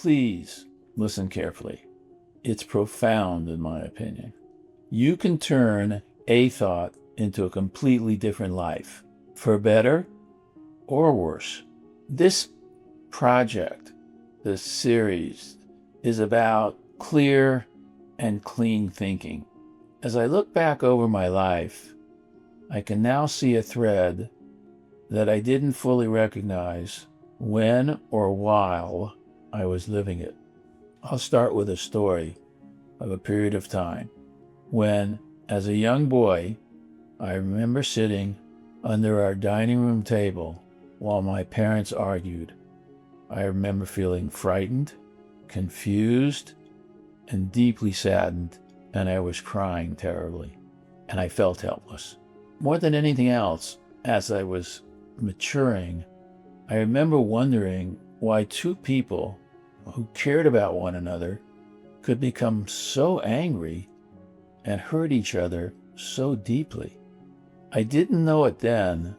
Please listen carefully. It's profound, in my opinion. You can turn a thought into a completely different life, for better or worse. This project, this series, is about clear and clean thinking. As I look back over my life, I can now see a thread that I didn't fully recognize when or while I was living it. I'll start with a story of a period of time when, as a young boy, I remember sitting under our dining room table while my parents argued. I remember feeling frightened, confused, and deeply saddened, and I was crying terribly, and I felt helpless. More than anything else, as I was maturing, I remember wondering why two people who cared about one another could become so angry and hurt each other so deeply. I didn't know it then,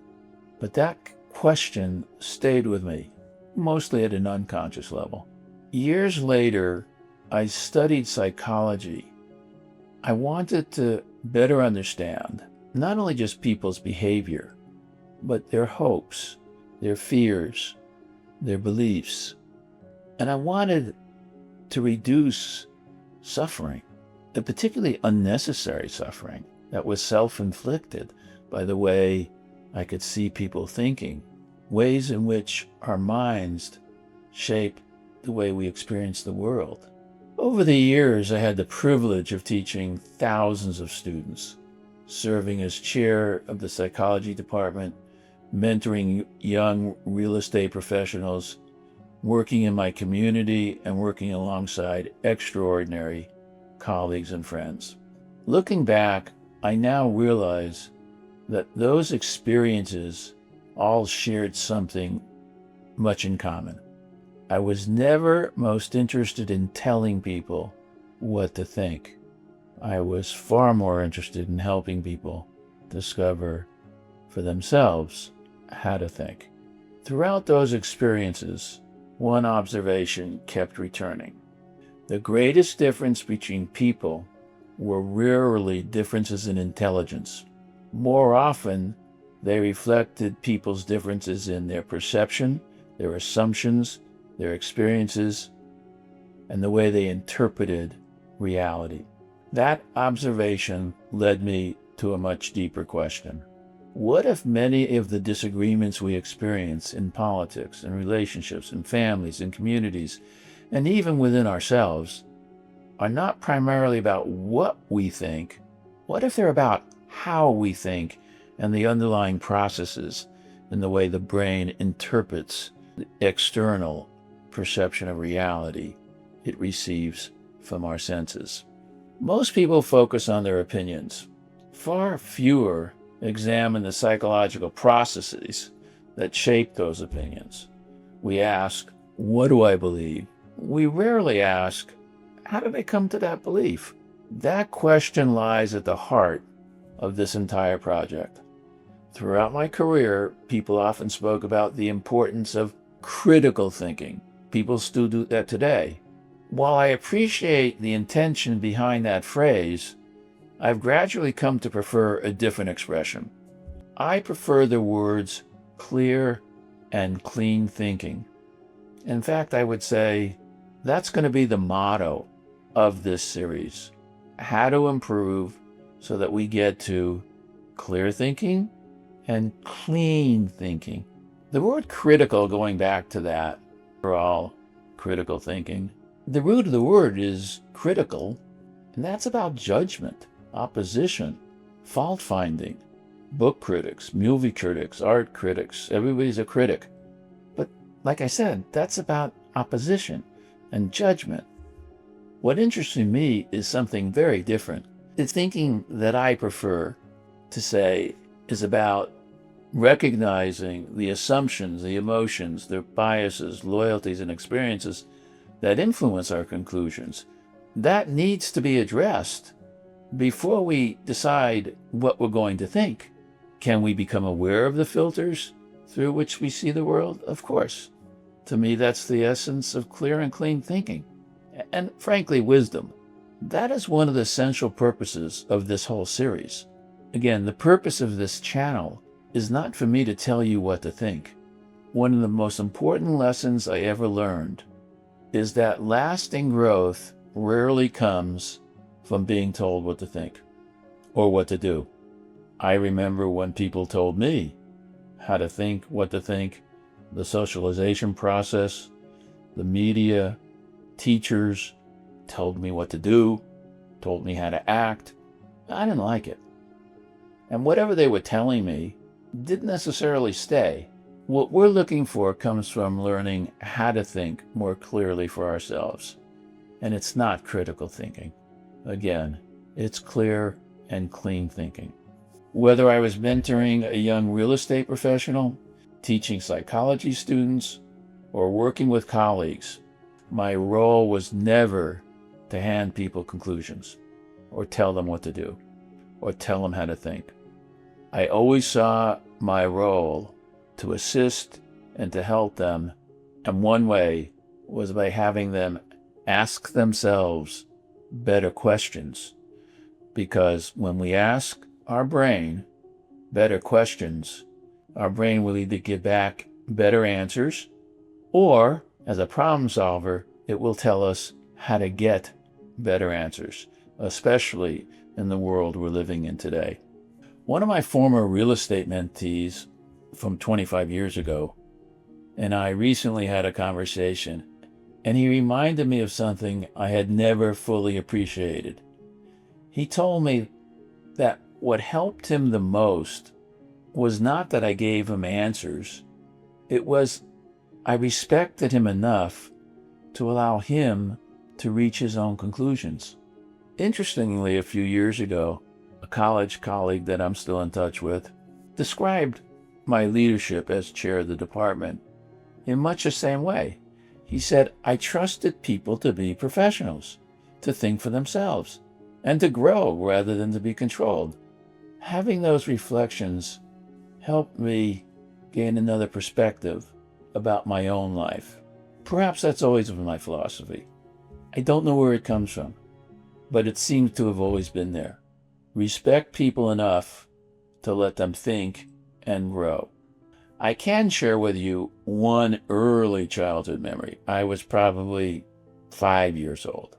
but that question stayed with me, mostly at an unconscious level. Years later, I studied psychology. I wanted to better understand not only just people's behavior, but their hopes, their fears, their beliefs. And I wanted to reduce suffering, the particularly unnecessary suffering that was self-inflicted by the way I could see people thinking, ways in which our minds shape the way we experience the world. Over the years, I had the privilege of teaching thousands of students, serving as chair of the psychology department, mentoring young real estate professionals, working in my community, and working alongside extraordinary colleagues and friends. Looking back, I now realize that those experiences all shared something much in common. I was never most interested in telling people what to think. I was far more interested in helping people discover for themselves how to think. Throughout those experiences, one observation kept returning. The greatest difference between people were rarely differences in intelligence. More often, they reflected people's differences in their perception, their assumptions, their experiences, and the way they interpreted reality. That observation led me to a much deeper question. What if many of the disagreements we experience in politics and relationships and families and communities, and even within ourselves, are not primarily about what we think? What if they're about how we think and the underlying processes in the way the brain interprets the external perception of reality it receives from our senses? Most people focus on their opinions. Far fewer examine the psychological processes that shape those opinions. We ask, what do I believe? We rarely ask, how did I come to that belief? That question lies at the heart of this entire project. Throughout my career, people often spoke about the importance of critical thinking. People still do that today. While I appreciate the intention behind that phrase, I've gradually come to prefer a different expression. I prefer the words clear and clean thinking. In fact, I would say that's going to be the motto of this series. How to improve so that we get to clear thinking and clean thinking. The word critical, going back to that, for all critical thinking, the root of the word is critical, and that's about judgment, opposition, fault-finding. Book critics, movie critics, art critics, everybody's a critic. But like I said, that's about opposition and judgment. What interests me is something very different. The thinking that I prefer to say is about recognizing the assumptions, the emotions, the biases, loyalties, and experiences that influence our conclusions. That needs to be addressed before we decide what we're going to think. Can we become aware of the filters through which we see the world? Of course. To me, that's the essence of clear and clean thinking. And frankly, wisdom. That is one of the essential purposes of this whole series. Again, the purpose of this channel is not for me to tell you what to think. One of the most important lessons I ever learned is that lasting growth rarely comes from being told what to think or what to do. I remember when people told me how to think, what to think, the socialization process, the media, teachers told me what to do, told me how to act. I didn't like it. And whatever they were telling me didn't necessarily stay. What we're looking for comes from learning how to think more clearly for ourselves. And it's not critical thinking. Again, it's clear and clean thinking. Whether I was mentoring a young real estate professional, teaching psychology students, or working with colleagues, my role was never to hand people conclusions or tell them what to do or tell them how to think. I always saw my role to assist and to help them, and one way was by having them ask themselves better questions. Because when we ask our brain better questions, our brain will either give back better answers, or as a problem solver, it will tell us how to get better answers, especially in the world we're living in today. One of my former real estate mentees from 25 years ago and I recently had a conversation, and he reminded me of something I had never fully appreciated. He told me that what helped him the most was not that I gave him answers. It was I respected him enough to allow him to reach his own conclusions. Interestingly, a few years ago, a college colleague that I'm still in touch with described my leadership as chair of the department in much the same way. He said, I trusted people to be professionals, to think for themselves, and to grow rather than to be controlled. Having those reflections helped me gain another perspective about my own life. Perhaps that's always been my philosophy. I don't know where it comes from, but it seems to have always been there. Respect people enough to let them think and grow. I can share with you one early childhood memory. I was probably 5 years old.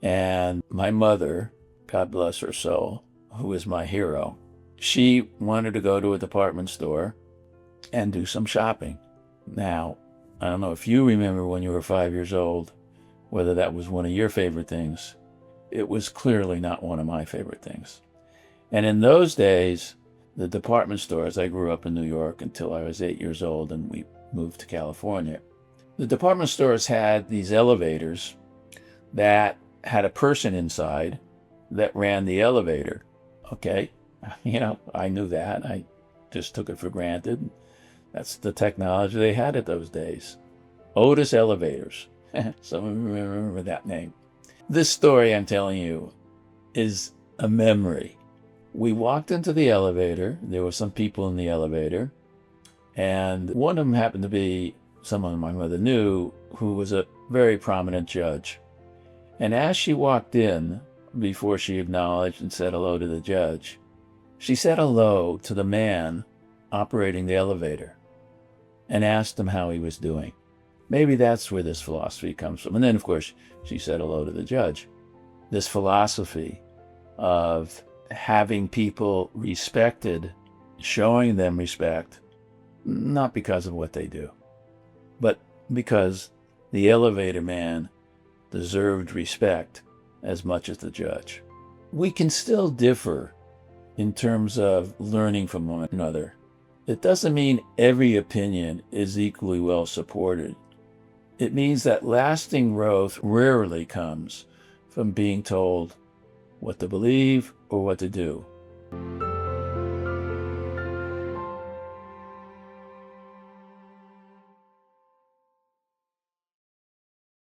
And my mother, God bless her soul, who is my hero, she wanted to go to a department store and do some shopping. Now, I don't know if you remember when you were 5 years old, whether that was one of your favorite things. It was clearly not one of my favorite things. And in those days, the department stores, I grew up in New York until I was 8 years old and we moved to California. The department stores had these elevators that had a person inside that ran the elevator. Okay, I knew that. I just took it for granted. That's the technology they had at those days. Otis Elevators. Some of you remember that name. This story I'm telling you is a memory. We walked into the elevator. There were some people in the elevator. And one of them happened to be someone my mother knew who was a very prominent judge. And as she walked in, before she acknowledged and said hello to the judge, she said hello to the man operating the elevator and asked him how he was doing. Maybe that's where this philosophy comes from. And then, of course, she said hello to the judge. This philosophy of having people respected, showing them respect, not because of what they do, but because the elevator man deserved respect as much as the judge. We can still differ in terms of learning from one another. It doesn't mean every opinion is equally well supported. It means that lasting growth rarely comes from being told what to believe or what to do.